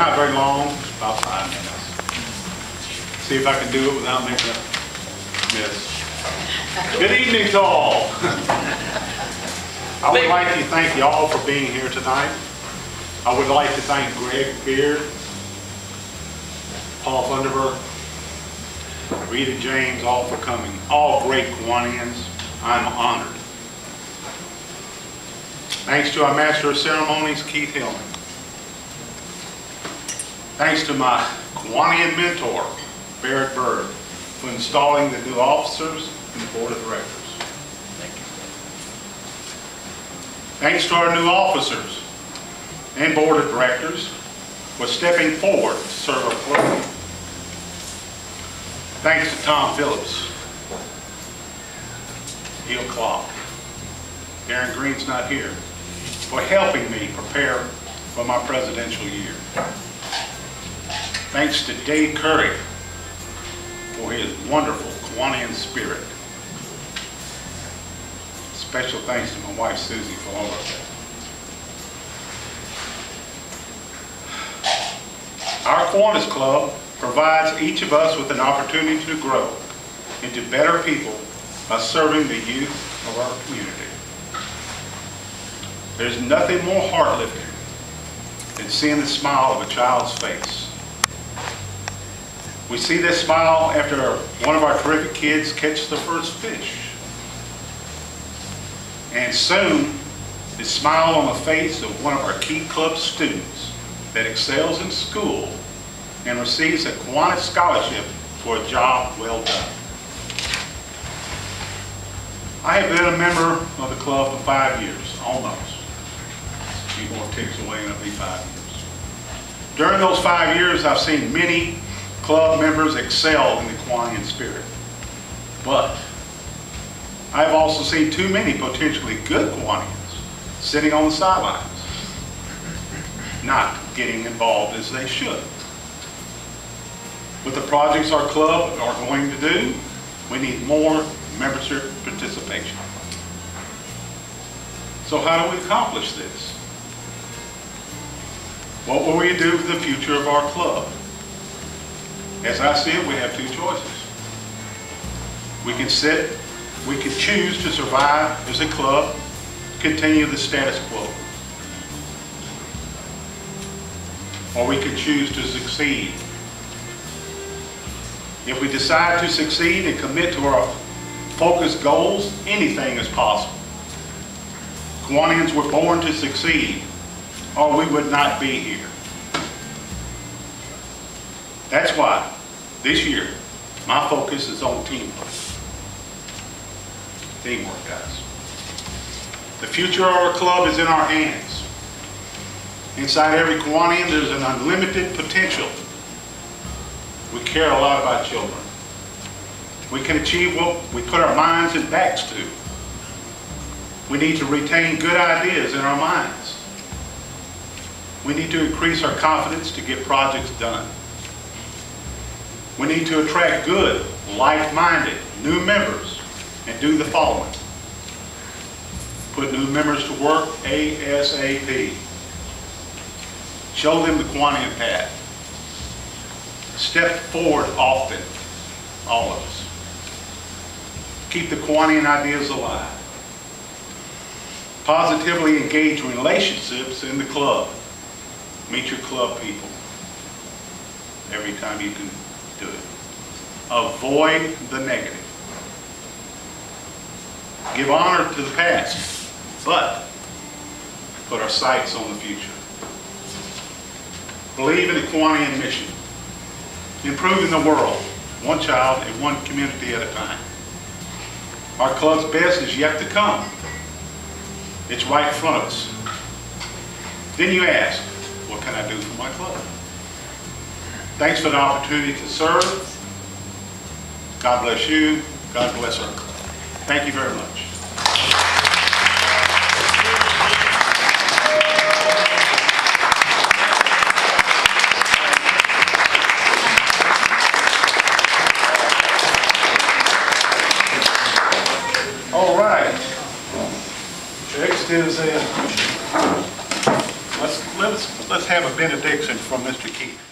Not very long, about 5 minutes. See if I can do it without making a mess. Good evening to all. I would like to thank you all for being here tonight. I would like to thank Greg Beard, Paul Thunderberg, Rita James, all for coming. All great Kiwanians. I'm honored. Thanks to our Master of Ceremonies, Keith Hillman. Thanks to my Kiwanian mentor, Barrett Bird, for installing the new officers in the Board of Directors. Thank you. Thanks to our new officers and Board of Directors for stepping forward to serve our club. Thanks to Tom Phillips, Neil Clark, Darren Green's not here, for helping me prepare for my presidential year. Thanks to Dave Curry for his wonderful Kiwanian spirit. Special thanks to my wife Susie for all of that. Our Kiwanis Club provides each of us with an opportunity to grow into better people by serving the youth of our community. There's nothing more heart-lifting than seeing the smile of a child's face. We see this smile after one of our terrific kids catches the first fish. And soon, the smile on the face of one of our key club students that excels in school and receives a Kiwanis scholarship for a job well done. I have been a member of the club for 5 years, almost. A few more ticks away and it'll be 5 years. During those 5 years, I've seen many club members excel in the Kiwanian spirit. But I've also seen too many potentially good Kiwanians sitting on the sidelines, not getting involved as they should. With the projects our club are going to do, we need more membership participation. So how do we accomplish this? What will we do for the future of our club? As I see it, we have two choices. We can choose to survive as a club, continue the status quo. Or we could choose to succeed. If we decide to succeed and commit to our focused goals, anything is possible. Kiwanians were born to succeed, or we would not be here. That's why, this year, my focus is on teamwork. Teamwork, guys. The future of our club is in our hands. Inside every Kiwanian, there's an unlimited potential. We care a lot about children. We can achieve what we put our minds and backs to. We need to retain good ideas in our minds. We need to increase our confidence to get projects done. We need to attract good, like-minded, new members and do the following. Put new members to work ASAP. Show them the Kiwanian path. Step forward often, all of us. Keep the Kiwanian ideas alive. Positively engage in relationships in the club. Meet your club people every time you can do it. Avoid the negative. Give honor to the past, but put our sights on the future. Believe in the Kiwanian mission. Improving the world, one child and one community at a time. Our club's best is yet to come. It's right in front of us. Then you ask, what can I do for my club? Thanks for the opportunity to serve. God bless you. God bless our club. Thank you very much. All right. Next is let's let's have a benediction from Mr. Keith.